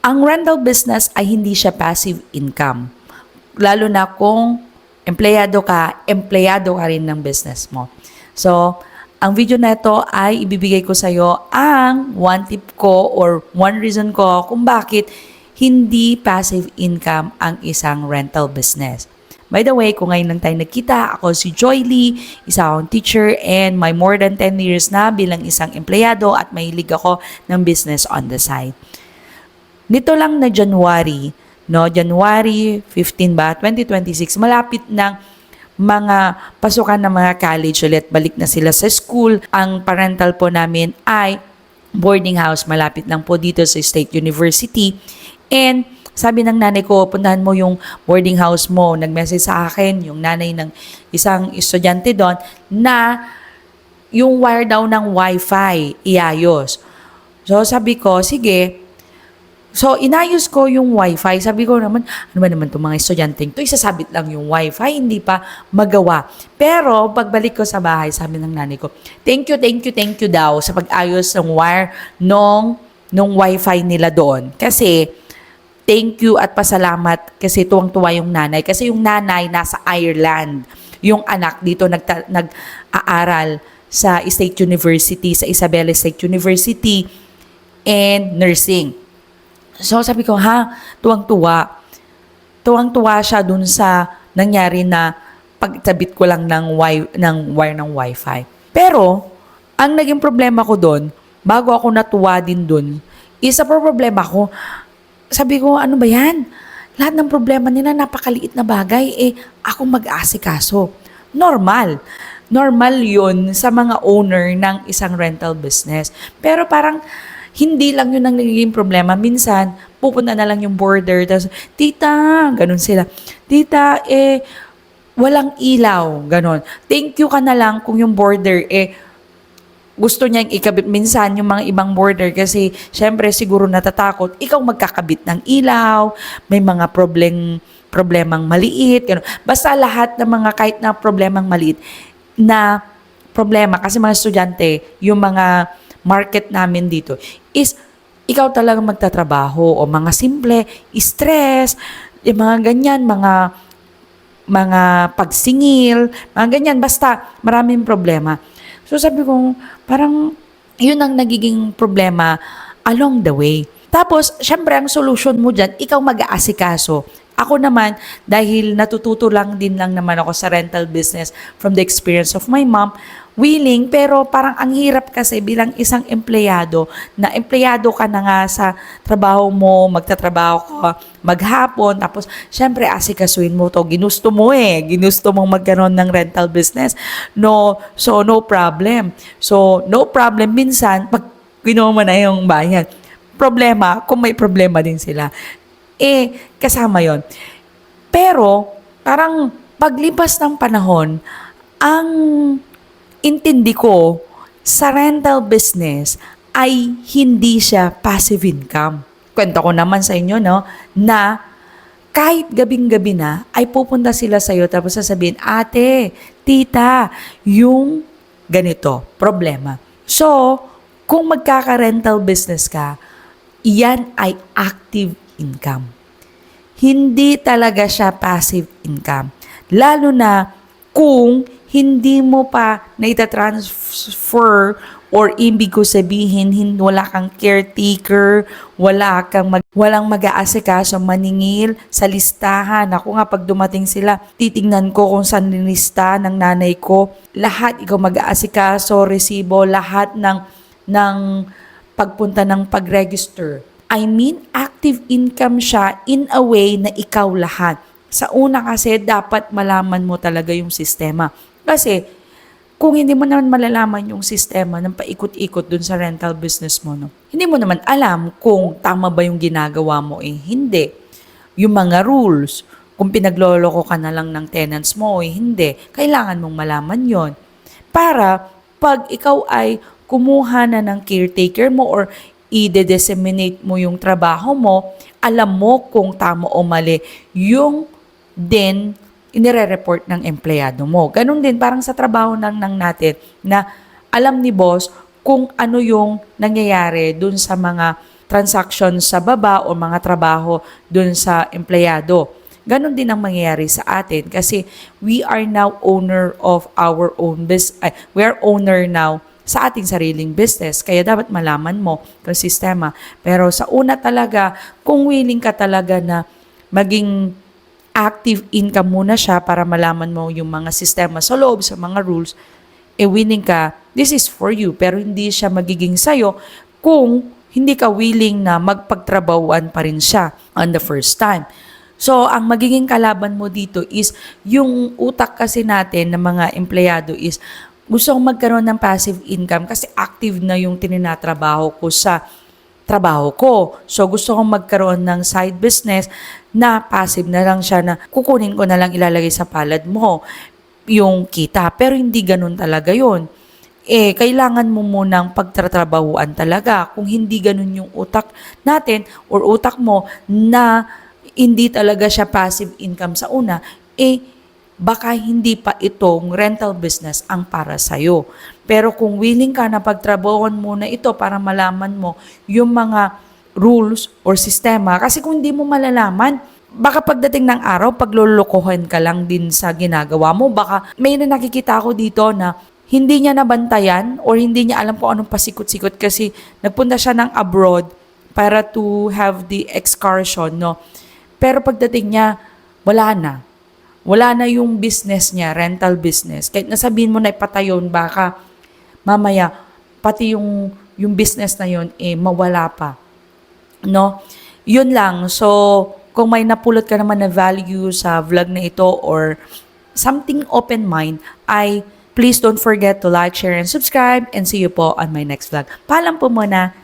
Ang rental business ay hindi siya passive income. Lalo na kung empleyado ka rin ng business mo. So, ang video na ito ay ibibigay ko sa iyo ang one tip ko or one reason ko kung bakit hindi passive income ang isang rental business. By the way, kung ngayon lang tayo nagkita, ako si Joy Lee, isa akong teacher and may more than 10 years na bilang isang empleyado at mahilig ako ng business on the side. Nito lang na January 15 ba, 2026, malapit ng mga pasukan ng mga college ulit, balik na sila sa school. Ang parental po namin ay boarding house, malapit lang po dito sa State University. And sabi ng nanay ko, puntahan mo yung boarding house mo. Nag-message sa akin yung nanay ng isang estudyante doon na yung wire daw ng wifi iayos. So sabi ko, sige. So, inayos ko yung wifi. Sabi ko naman, ano ba naman itong mga estudyanteng to? Isasabit lang yung wifi, hindi pa magawa. Pero, pagbalik ko sa bahay, sabi ng nanay ko, thank you daw sa pag-ayos ng wire nung wifi nila doon. Kasi, thank you at pasalamat kasi tuwang-tuwa yung nanay. Kasi yung nanay nasa Ireland. Yung anak dito nag-aaral sa State University, sa Isabela State University and nursing. So sabi ko, tuwang-tuwa. Tuwang-tuwa siya dun sa nangyari na pagtabit ko lang ng wire ng wifi. Pero, ang naging problema ko dun, bago ako natuwa din dun, isa pa problema ko, sabi ko, ano ba yan? Lahat ng problema nila, napakaliit na bagay, ako mag-aasikaso. Normal. Normal yun sa mga owner ng isang rental business. Pero parang, hindi lang yun ang nagiging problema. Minsan, pupunta na lang yung boarder. Tapos, tita, ganun sila. Tita, walang ilaw. Ganun. Thank you ka na lang kung yung boarder, gusto niyang ikabit. Minsan, yung mga ibang boarder, kasi, syempre, siguro natatakot, ikaw magkakabit ng ilaw, may mga problemang maliit. Ganun. Basta lahat ng mga kahit na problemang maliit na problema, kasi mga estudyante, yung mga market namin dito is ikaw talaga magtatrabaho o mga simple, stress, yung mga ganyan, mga pagsingil, mga ganyan, basta maraming problema. So sabi ko, parang yun ang nagiging problema along the way. Tapos, syempre, ang solution mo dyan, ikaw mag-aasikaso. Ako naman, dahil natututo lang naman ako sa rental business from the experience of my mom, willing, pero parang ang hirap kasi bilang isang empleyado, na empleyado ka na nga sa trabaho mo, magtatrabaho ka maghapon, tapos syempre asikasuin mo to, ginusto mong magkaroon ng rental business. No, so no problem. So no problem, minsan, pag ginawa mo na yung bayan, problema, kung may problema din sila, kasama yon. Pero, parang paglipas ng panahon, ang intindi ko sa rental business ay hindi siya passive income. Kwento ko naman sa inyo, no, na kahit gabing-gabi na, ay pupunta sila sa iyo tapos sasabihin, ate, tita, yung ganito, problema. So, kung magkaka-rental business ka, iyan ay active income. Hindi talaga siya passive income. Lalo na kung hindi mo pa naitatransfer or ibig ko sabihin, wala kang caretaker, walang mag-aasikaso, maningil sa listahan. Ako nga, pag dumating sila, titingnan ko kung saan nilista ng nanay ko. Lahat, ikaw mag-aasikaso, resibo, lahat ng pagpunta ng pag-register. I mean, active income siya in a way na ikaw lahat. Sa una kasi, dapat malaman mo talaga yung sistema. Kasi, kung hindi mo naman malalaman yung sistema ng paikot-ikot dun sa rental business mo, no? Hindi mo naman alam kung tama ba yung ginagawa mo, hindi. Yung mga rules, kung pinagloloko ka na lang ng tenants mo, hindi. Kailangan mong malaman yon. Para, pag ikaw ay kumuha na ng caretaker mo or i-disseminate mo yung trabaho mo, alam mo kung tama o mali yung din inire-report ng empleyado mo. Ganun din, parang sa trabaho ng natin na alam ni boss kung ano yung nangyayari dun sa mga transaction sa baba o mga trabaho dun sa empleyado. Ganon din ang mangyayari sa atin kasi we are now owner of our own business. We are owner now sa ating sariling business. Kaya dapat malaman mo kung sistema. Pero sa una talaga, kung willing ka talaga na maging active income muna siya para malaman mo yung mga sistema sa loob, sa mga rules, willing ka, this is for you. Pero hindi siya magiging sayo kung hindi ka willing na magpagtrabahuan pa rin siya on the first time. So, ang magiging kalaban mo dito is yung utak kasi natin ng mga empleyado is gusto kong magkaroon ng passive income kasi active na yung tininatrabaho ko sa trabaho ko. So, gusto kong magkaroon ng side business na passive na lang siya na kukunin ko na lang ilalagay sa palad mo yung kita. Pero hindi ganun talaga yun. Kailangan mo munang pagtatrabahuan talaga. Kung hindi ganun yung utak natin or utak mo na hindi talaga siya passive income sa una, baka hindi pa itong rental business ang para sa'yo. Pero kung willing ka na pagtrabahuan muna ito para malaman mo yung mga rules or sistema, kasi kung hindi mo malalaman, baka pagdating ng araw, paglulukohan ka lang din sa ginagawa mo. Baka may nakikita ako dito na hindi niya nabantayan or hindi niya alam kung anong pasikot-sikot kasi nagpunta siya ng abroad para to have the excursion, no? Pero pagdating niya, wala na. Wala na yung business niya, rental business. Kahit nasabihin mo na ipatayon, baka mamaya, pati yung business na yun, mawala pa. No? Yun lang. So, kung may napulot ka naman na value sa vlog na ito or something open mind, please don't forget to like, share, and subscribe. And see you po on my next vlog. Paalam po muna.